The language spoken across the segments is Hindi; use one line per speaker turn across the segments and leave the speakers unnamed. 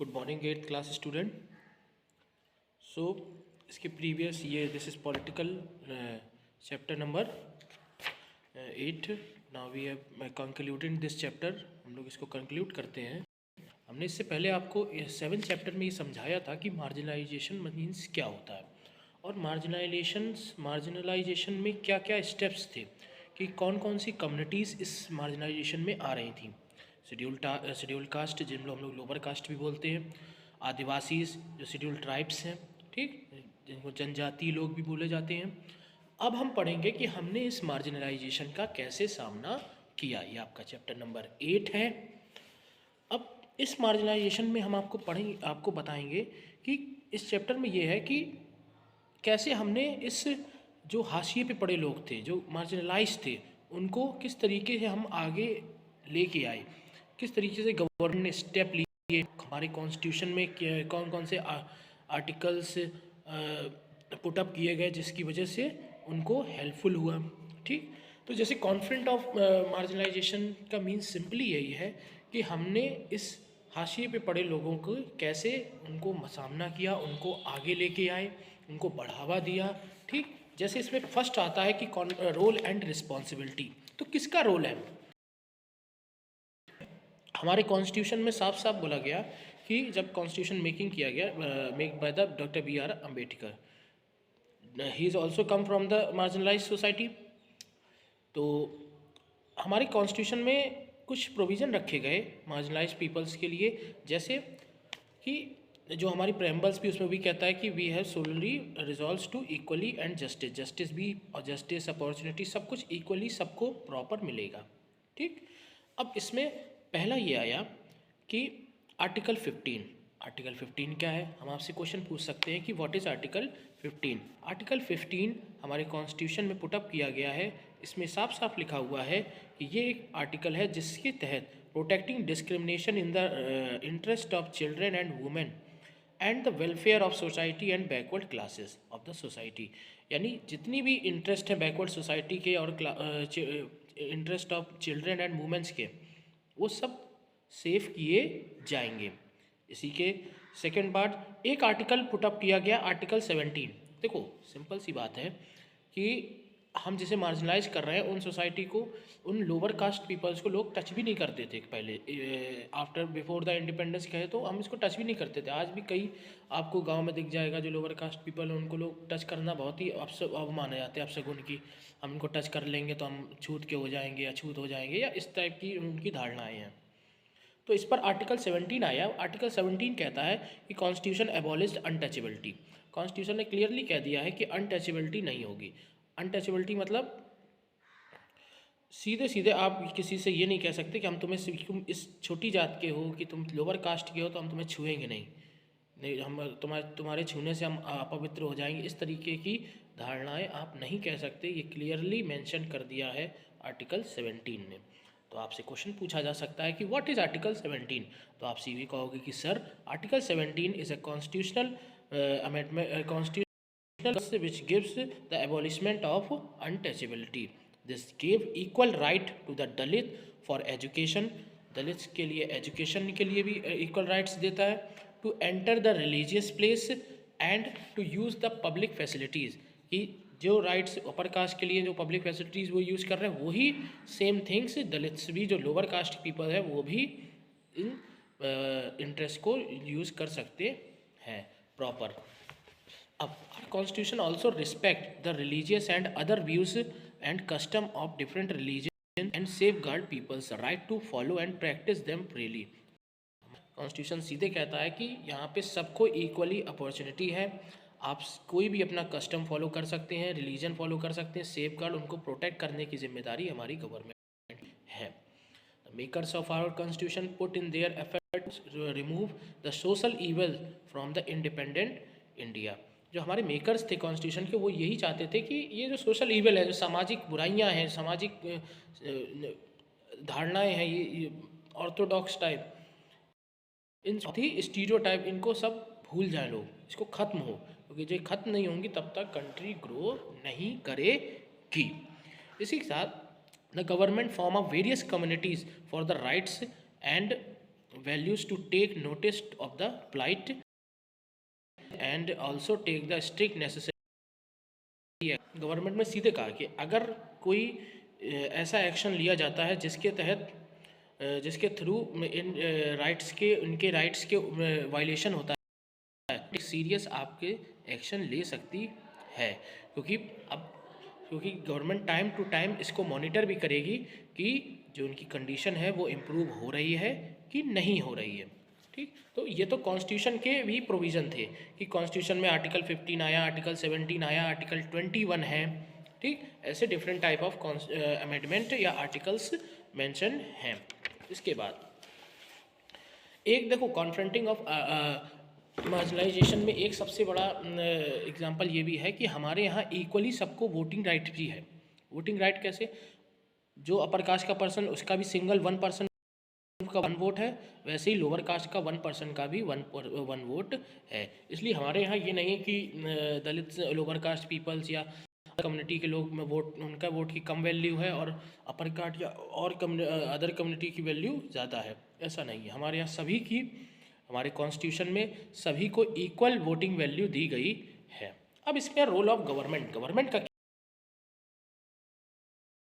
Good morning eighth class student. So इसके प्रीवियस ये this is political chapter number 8। Now we have concluded this chapter. हम लोग इसको कंक्लूड करते हैं। हमने इससे पहले आपको 7th चैप्टर में ये समझाया था कि मार्जिनलाइजेशन मीन्स क्या होता है और मार्जिनलाइजेशन में क्या क्या स्टेप्स थे कि कौन कौन सी कम्युनिटीज़ इस मार्जिनलाइजेशन में आ रही थी। शेड्यूल कास्ट जिनको हम लोग लोअर कास्ट भी बोलते हैं, आदिवासी जो शेड्यूल ट्राइब्स हैं, ठीक, जिनको जनजातीय लोग भी बोले जाते हैं। अब हम पढ़ेंगे कि हमने इस मार्जिनलाइजेशन का कैसे सामना किया। ये आपका चैप्टर नंबर 8 है। अब इस मार्जिनलाइजेशन में हम आपको बताएंगे कि इस चैप्टर में ये है कि कैसे हमने इस जो हाशिए पे पड़े लोग थे, जो मार्जिनलाइज थे, उनको किस तरीके से हम आगे लेके आए, किस तरीके से गवर्नमेंट ने स्टेप लिए, हमारे कॉन्स्टिट्यूशन में कौन कौन से आर्टिकल्स पुटअप किए गए जिसकी वजह से उनको हेल्पफुल हुआ। ठीक, तो जैसे कॉन्फ्लिक्ट ऑफ मार्जिनलाइजेशन का मीन्स सिंपली यही है कि हमने इस हाशिए पे पड़े लोगों को कैसे उनको सामना किया, उनको आगे लेके आए, उनको बढ़ावा दिया। ठीक, जैसे इसमें फर्स्ट आता है कि रोल एंड रिस्पॉन्सिबिलिटी। तो किसका रोल है? हमारे कॉन्स्टिट्यूशन में साफ साफ बोला गया कि जब कॉन्स्टिट्यूशन मेकिंग किया गया make by the doctor B.R. Ambedkar, he is also come from the marginalise society. तो हमारे कॉन्स्टिट्यूशन में कुछ प्रोविज़न रखे गए मार्जिनलाइज पीपल्स के लिए, जैसे कि जो हमारी प्रेम्बल्स भी उसमें भी कहता है कि we have solely resolves to equally and justice भी, और जस्टिस अपॉर्चुनिटी सब कुछ इक्वली सबको प्रॉपर मिलेगा। ठीक, अब इसमें पहला ये आया कि आर्टिकल 15 क्या है? हम आपसे क्वेश्चन पूछ सकते हैं कि व्हाट इज़ आर्टिकल 15। आर्टिकल 15 हमारे कॉन्स्टिट्यूशन में पुटअप किया गया है। इसमें साफ साफ लिखा हुआ है कि ये एक आर्टिकल है जिसके तहत protecting discrimination in the interest of children and women and the welfare of society and backward classes of the society. यानी जितनी भी इंटरेस्ट है बैकवर्ड सोसाइटी के और interest of children and womens के, वो सब सेव किए जाएंगे। इसी के सेकेंड पार्ट एक आर्टिकल पुटअप किया गया, आर्टिकल 17। देखो सिंपल सी बात है कि हम जिसे मार्जिनलाइज कर रहे हैं उन सोसाइटी को, उन लोअर कास्ट पीपल्स को लोग टच भी नहीं करते थे पहले। आफ्टर बिफोर द इंडिपेंडेंस कहे तो हम इसको टच भी नहीं करते थे। आज भी कई आपको गांव में दिख जाएगा जो लोअर कास्ट पीपल हैं, उनको लोग टच करना बहुत ही अब माने जाते हैं, अपशगुन की। हम इनको टच कर लेंगे तो हम छूत के हो जाएंगे, अछूत हो जाएंगे, या इस टाइप की उनकी धारणाएँ हैं। तो इस पर आर्टिकल 17 आया। आर्टिकल 17 कहता है कि कॉन्स्टिट्यूशन एबॉलिश्ड अनटचेबिलिटी। कॉन्स्टिट्यूशन ने क्लियरली कह दिया है कि अनटचेबिलिटी नहीं होगी। अनटचेबिलिटी मतलब सीधे सीधे आप किसी से ये नहीं कह सकते कि तुम इस छोटी जात के हो, कि तुम लोअर कास्ट के हो तो हम तुम्हें छुएंगे नहीं, हम तुम्हारे छूने से हम अपवित्र हो जाएंगे। इस तरीके की धारणाएं आप नहीं कह सकते। ये क्लियरली मेंशन कर दिया है आर्टिकल 17 ने। तो आपसे क्वेश्चन पूछा जा सकता है कि व्हाट इज़ आर्टिकल 17। तो आप सीधे कहोगे कि sir article 17 is a constitutional amendment, constitutional which gives the abolishment of untouchability. This give equal right to the Dalit for education. Dalit के लिए एजुकेशन के लिए भी इक्वल राइट्स देता है। To enter the religious place and to use the public facilities, कि जो राइट्स अपर कास्ट के लिए जो पब्लिक फैसिलिटीज़ वो यूज़ कर रहे हैं, वही सेम थिंग्स दलित्स भी, जो लोअर कास्ट पीपल है, वो भी इन इंटरेस्ट को यूज़ कर सकते हैं प्रॉपर। अब constitution also respect the religious and other views and custom of different religion and safeguard peoples right to follow and practice them freely. Constitution सीधे कहता है कि यहाँ पे सबको इक्वली अपॉर्चुनिटी है। आप कोई भी अपना कस्टम फॉलो कर सकते हैं, रिलीजन फॉलो कर सकते हैं, सेफ गार्ड उनको प्रोटेक्ट करने की जिम्मेदारी हमारी गवर्नमेंट है। The makers of our constitution put in their efforts to remove the social evil from the independent India. जो हमारे मेकर्स थे कॉन्स्टिट्यूशन के, वो यही चाहते थे कि ये जो सोशल ईवल है, जो सामाजिक बुराइयाँ हैं, सामाजिक धारणाएँ हैं, ये ऑर्थोडॉक्स टाइप, इन थी स्टीरियोटाइप, इनको सब भूल जाए लोग, इसको ख़त्म हो, क्योंकि जो ख़त्म नहीं होंगी तब तक कंट्री ग्रो नहीं करेगी। इसी के साथ the government form of various communities for the rights and values to take notice of the plight and also take the strict necessary। Government ने सीधे कहा कि अगर कोई ऐसा एक्शन लिया जाता है जिसके तहत जिसके थ्रू इन राइट्स के उनके राइट्स के वायलेशन होता है, सीरियस आपके एक्शन ले सकती है। क्योंकि गवर्नमेंट टाइम टू टाइम इसको मॉनिटर भी करेगी कि जो उनकी कंडीशन है वो इम्प्रूव हो रही है कि नहीं हो रही है। ठीक, तो ये तो कॉन्स्टिट्यूशन के भी प्रोविज़न थे कि कॉन्स्टिट्यूशन में आर्टिकल 15 आया, आर्टिकल 17 आया, आर्टिकल 21 है। ठीक, ऐसे डिफरेंट टाइप ऑफ अमेंडमेंट या आर्टिकल्स मेंशन हैं। इसके बाद एक देखो कॉन्फ्रंटिंग ऑफ मार्जिनलाइजेशन में एक सबसे बड़ा एग्जांपल ये भी है कि हमारे यहाँ इक्वली सबको वोटिंग राइट भी है। वोटिंग राइट कैसे, जो अपर कास्ट का पर्सन उसका भी सिंगल 1% का 1 वोट है, वैसे ही लोअर कास्ट का 1% का भी 1 वोट है। इसलिए हमारे यहाँ ये नहीं है कि दलित लोअर कास्ट पीपल्स या कम्युनिटी के लोग में वोट उनका वोट की कम वैल्यू है और अपर कास्ट या और अदर कम्युनिटी की वैल्यू ज़्यादा है, ऐसा नहीं है। हमारे यहाँ सभी की, हमारे कॉन्स्टिट्यूशन में सभी को इक्वल वोटिंग वैल्यू दी गई है। अब इसमें रोल ऑफ गवर्नमेंट का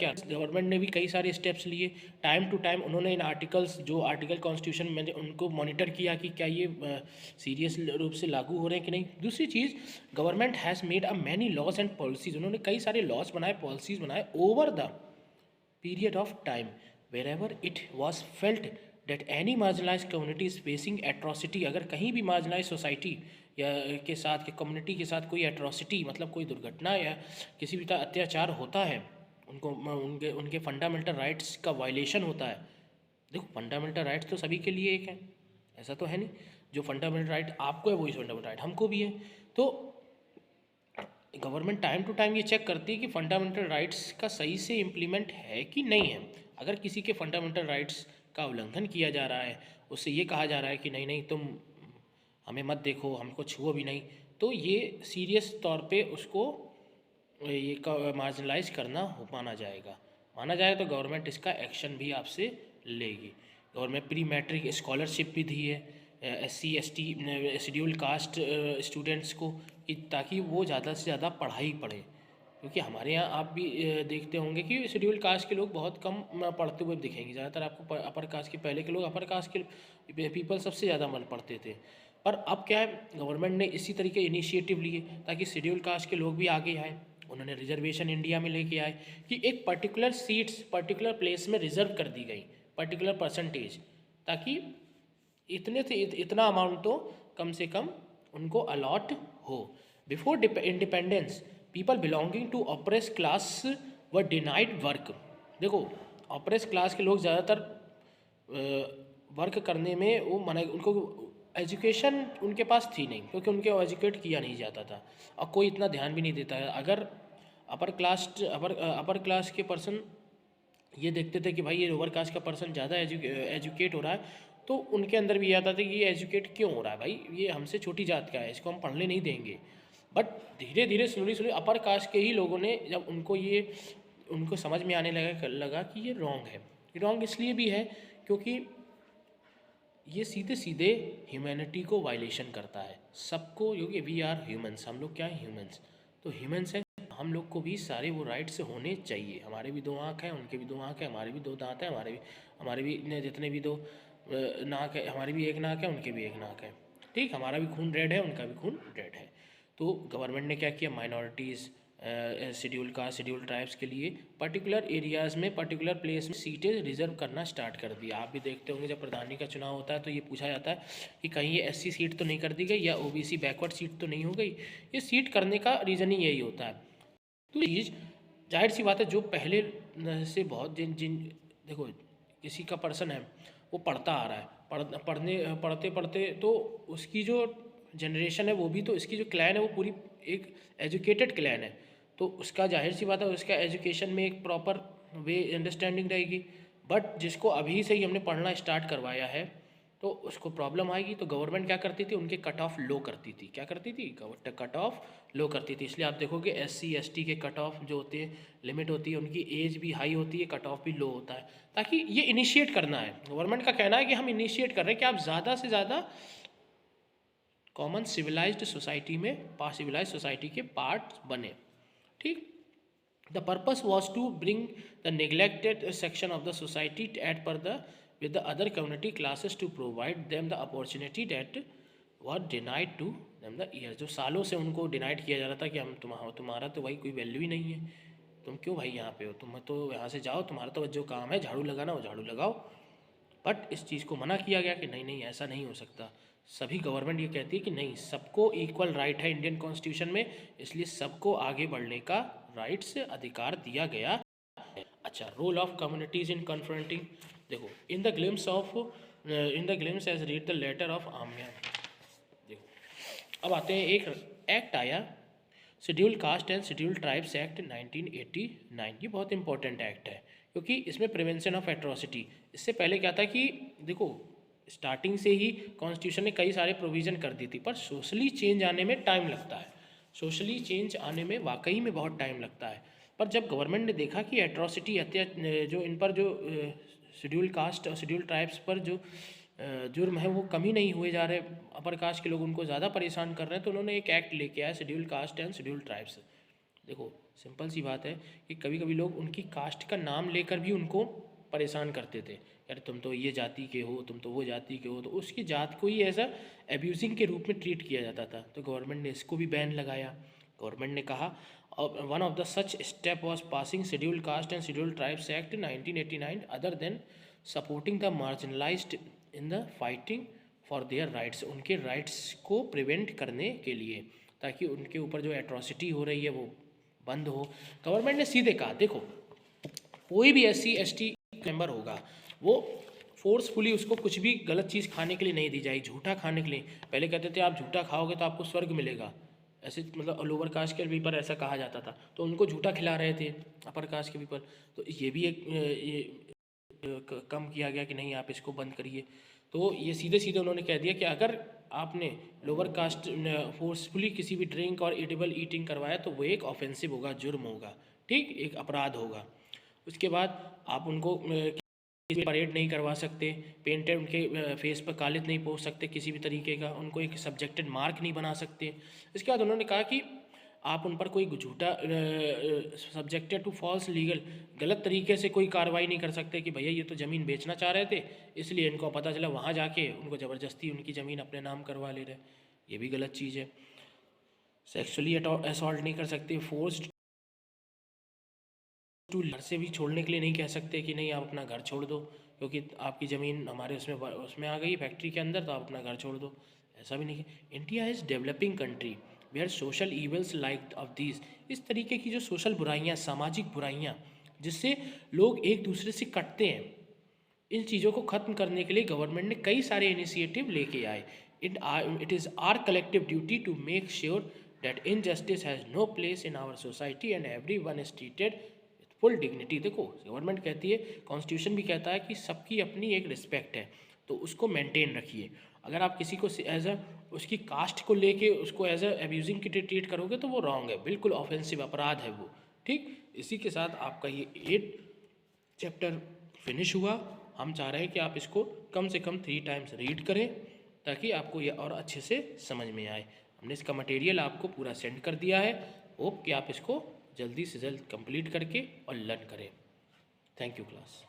क्या, गवर्नमेंट ने भी कई सारे स्टेप्स लिए। टाइम टू टाइम उन्होंने इन आर्टिकल्स, जो आर्टिकल कॉन्स्टिट्यूशन में उनको मॉनिटर किया कि क्या ये सीरियस रूप से लागू हो रहे हैं कि नहीं। दूसरी चीज़, government has made a many laws and policies, उन्होंने कई सारे लॉज बनाए, पॉलिसीज बनाए over the period of time wherever it was felt that any marginalise community is facing atrocity. अगर कहीं भी मार्जिनलाइज सोसाइटी या के साथ के कम्युनिटी के साथ कोई एट्रॉसिटी मतलब कोई दुर्घटना या किसी भी तरह अत्याचार होता है, उनको उनके फंडामेंटल राइट्स का वायलेशन होता है। देखो फंडामेंटल राइट्स तो सभी के लिए एक है, ऐसा तो है नहीं, जो फंडामेंटल राइट आपको है वही फंडामेंटल राइट हमको भी है। तो गवर्नमेंट टाइम टू टाइम ये चेक करती है कि फंडामेंटल राइट्स का सही से इम्प्लीमेंट है कि नहीं है। अगर किसी के फंडामेंटल राइट्स का उल्लंघन किया जा रहा है, उससे ये कहा जा रहा है कि नहीं नहीं तुम हमें मत देखो, हमको छुओ भी नहीं, तो ये सीरियस तौर पे उसको ये मार्जिनलाइज करना माना जाएगा तो गवर्नमेंट इसका एक्शन भी आपसे लेगी। गवर्नमेंट प्री मैट्रिक स्कॉलरशिप भी दी है SC ST schedule caste students को, कि ताकि वो ज़्यादा से ज़्यादा पढ़ाई पढ़ें। क्योंकि हमारे यहाँ आप भी देखते होंगे कि शेड्यूल कास्ट के लोग बहुत कम पढ़ते हुए दिखेंगे। ज़्यादातर आपको अपर कास्ट के, पहले के लोग अपर कास्ट के पीपल सबसे ज़्यादा मन पढ़ते थे। पर अब क्या है, गवर्नमेंट ने इसी तरीके इनिशिएटिव लिए ताकि शेड्यूल कास्ट के लोग भी आगे आए। उन्होंने रिजर्वेशन इंडिया में लेके आए कि एक पर्टिकुलर सीट्स पर्टिकुलर प्लेस में रिजर्व कर दी गई, पर्टिकुलर परसेंटेज, ताकि इतने से इतना अमाउंट तो कम से कम उनको अलॉट हो। Before independence people belonging to oppress class were denied work. देखो ऑपरेस क्लास के लोग ज़्यादातर वर्क करने में वो मना, उनको एजुकेशन उनके पास थी नहीं, क्योंकि उनके एजुकेट किया नहीं जाता था और कोई इतना ध्यान भी नहीं देता है। अगर अपर क्लास के पर्सन ये देखते थे कि भाई ये लोअर कास्ट का पर्सन ज़्यादा एजुकेट हो रहा है, तो उनके अंदर भी आता था कि ये एजुकेट क्यों हो रहा है, भाई ये हमसे छोटी जात का है, इसको हम पढ़ने नहीं देंगे। बट धीरे धीरे स्लोली अपर कास्ट के ही लोगों ने, जब उनको समझ में आने लगा कि ये रॉन्ग है। रॉन्ग इसलिए भी है क्योंकि ये सीधे सीधे ह्यूमैनिटी को वायलेशन करता है सबको, क्योंकि वी आर ह्यूमंस, हम लोग क्या है ह्यूमंस, तो ह्यूमंस है, हम लोग को भी सारे वो राइट्स होने चाहिए। हमारे भी 2 आँख हैं, उनके भी 2 आँख है, हमारे भी 2 दांत हैं, हमारे भी जितने भी 2 नाक है, हमारी भी 1 नाक है, उनके भी 1 नाक है। ठीक, हमारा भी खून रेड है, उनका भी खून रेड है। तो गवर्नमेंट ने क्या किया, minorities schedule caste schedule tribes के लिए पर्टिकुलर एरियाज़ में पर्टिकुलर प्लेस में सीटें रिजर्व करना स्टार्ट कर दिया। आप भी देखते होंगे जब प्रधानी का चुनाव होता है तो ये पूछा जाता है कि कहीं ये SC सीट तो नहीं कर दी गई या OBC बैकवर्ड सीट तो नहीं हो गई। ये सीट करने का रीज़न ही यही होता है। तो चीज़ जाहिर सी बात है, जो पहले से बहुत जिन देखो किसी का पर्सन है वो पढ़ता आ रहा है, पढ़ते पढ़ते तो उसकी जो जनरेशन है वो भी, तो इसकी जो क्लैन है वो पूरी एक एजुकेटेड क्लैन है, तो उसका जाहिर सी बात है उसका एजुकेशन में एक प्रॉपर वे अंडरस्टैंडिंग रहेगी। बट जिसको अभी से ही हमने पढ़ना स्टार्ट करवाया है तो उसको प्रॉब्लम आएगी। तो गवर्नमेंट क्या करती थी, उनके कट ऑफ लो करती थी। क्या करती थी, कट ऑफ लो करती थी। इसलिए आप देखोगे SC ST के कट ऑफ जो होते हैं, लिमिट होती है, उनकी एज भी हाई होती है, कट ऑफ भी लो होता है, ताकि ये इनिशिएट करना है। गवर्नमेंट का कहना है कि हम इनिशिएट कर रहे हैं कि आप ज़्यादा से ज़्यादा कॉमन सिविलाइज्ड सोसाइटी में, सिविलाइज्ड सोसाइटी के पार्ट बने। ठीक। The purpose was to bring the neglected section of the society at par the with the other community classes to provide them the opportunity that was denied to them the years। जो सालों से उनको डिनाइड किया जा रहा था कि हम तुम्हारा तो भाई कोई वैल्यू ही नहीं है, तुम क्यों भाई यहाँ पे हो, तुम तो यहाँ से जाओ, तुम्हारा तो जो काम है झाड़ू लगाना वो झाड़ू लगाओ। बट इस चीज़ को मना किया गया कि नहीं नहीं ऐसा नहीं हो सकता। सभी गवर्नमेंट ये कहती है कि नहीं, सबको इक्वल राइट है इंडियन कॉन्स्टिट्यूशन में, इसलिए सबको आगे बढ़ने का राइट से अधिकार दिया गया है। अच्छा, role of communities in confronting, देखो in the glimpse as read the letter of आम्या। देखो अब आते हैं, एक एक्ट आया schedule caste and schedule tribes act 1989। ये बहुत इंपॉर्टेंट एक्ट है क्योंकि इसमें प्रिवेंशन ऑफ एट्रॉसिटी। इससे पहले क्या था कि देखो स्टार्टिंग से ही कॉन्स्टिट्यूशन ने कई सारे प्रोविज़न कर दी थी, पर सोशली चेंज आने में टाइम लगता है। सोशली चेंज आने में वाकई में बहुत टाइम लगता है। पर जब गवर्नमेंट ने देखा कि एट्रॉसिटी जो इन पर जो शेड्यूल कास्ट और शेड्यूल ट्राइब्स पर जो जुर्म है वो कमी नहीं हुए जा रहे, अपर कास्ट के लोग उनको ज़्यादा परेशान कर रहे हैं, तो उन्होंने एक एक्ट लेके आया schedule caste and schedule tribes. देखो सिंपल सी बात है कि कभी कभी लोग उनकी कास्ट का नाम लेकर भी उनको परेशान करते थे, यार तुम तो ये जाति के हो, तुम तो वो जाति के हो, तो उसकी जात को ही ऐसा एब्यूजिंग के रूप में ट्रीट किया जाता था। तो गवर्नमेंट ने इसको भी बैन लगाया। गवर्नमेंट ने कहा, one of the such step was passing schedule caste and schedule tribes act 1989 other than supporting the marginalised in the fighting for their rights. उनके राइट्स को प्रिवेंट करने के लिए, ताकि उनके ऊपर जो एट्रॉसिटी हो रही है वो बंद हो। गवर्नमेंट ने सीधे कहा, देखो कोई भी SC ST मेंबर होगा वो फोर्सफुली उसको कुछ भी गलत चीज़ खाने के लिए नहीं दी जाएगी, झूठा खाने के लिए। पहले कहते थे आप झूठा खाओगे तो आपको स्वर्ग मिलेगा, ऐसे मतलब लोअर कास्ट के भी पर ऐसा कहा जाता था, तो उनको झूठा खिला रहे थे अपर कास्ट के भी पर। तो ये भी एक कम किया गया कि नहीं आप इसको बंद करिए। तो ये सीधे सीधे उन्होंने कह दिया कि अगर आपने लोअर कास्ट फोर्सफुली किसी भी ड्रिंक और एडिबल ईटिंग करवाया तो वो एक ऑफेंसिव होगा, जुर्म होगा, ठीक, एक अपराध होगा। उसके बाद आप उनको परेड नहीं करवा सकते, पेंटेड उनके फेस पर कालित नहीं पोंछ सकते किसी भी तरीके का, उनको एक सब्जेक्टेड मार्क नहीं बना सकते। इसके बाद उन्होंने कहा कि आप उन पर कोई झूठा सब्जेक्टेड टू फॉल्स लीगल, गलत तरीके से कोई कार्रवाई नहीं कर सकते कि भैया ये तो ज़मीन बेचना चाह रहे थे, इसलिए इनको पता चला वहाँ जाके उनको ज़बरदस्ती उनकी ज़मीन अपने नाम करवा ले रहे, ये भी गलत चीज़ है। सेक्सुअली असॉल्ट नहीं कर सकते, फोर्स्ड टू घर से भी छोड़ने के लिए नहीं कह सकते कि नहीं आप अपना घर छोड़ दो क्योंकि आपकी ज़मीन हमारे उसमें आ गई फैक्ट्री के अंदर, तो आप अपना घर छोड़ दो, ऐसा भी नहीं। India is developing country where social evils like of these, इस तरीके की जो सोशल बुराइयाँ, सामाजिक बुराइयाँ जिससे लोग एक दूसरे से कटते हैं, इन चीज़ों को ख़त्म करने के लिए गवर्नमेंट ने कई सारे इनिशिएटिव लेके आए। It is our collective duty to make sure that injustice has no place in our society and everyone is treated with full dignity. देखो गवर्नमेंट कहती है, कॉन्स्टिट्यूशन भी कहता है कि सबकी अपनी एक रिस्पेक्ट है, तो उसको मेंटेन रखिए। अगर आप किसी को एज अ उसकी कास्ट को लेके उसको एज अ एब्यूजिंग की ट्रीट करोगे तो वो रॉन्ग है, बिल्कुल ऑफेंसिव अपराध है वो, ठीक। इसी के साथ आपका ये 8 चैप्टर फिनिश हुआ। हम चाह रहे हैं कि आप इसको कम से कम 3 टाइम्स रीड करें ताकि आपको ये और अच्छे से समझ में आए। हमने इसका मटेरियल आपको पूरा सेंड कर दिया है, होप कि आप इसको जल्दी से जल्द कंप्लीट करके और लर्न करें। Thank you class.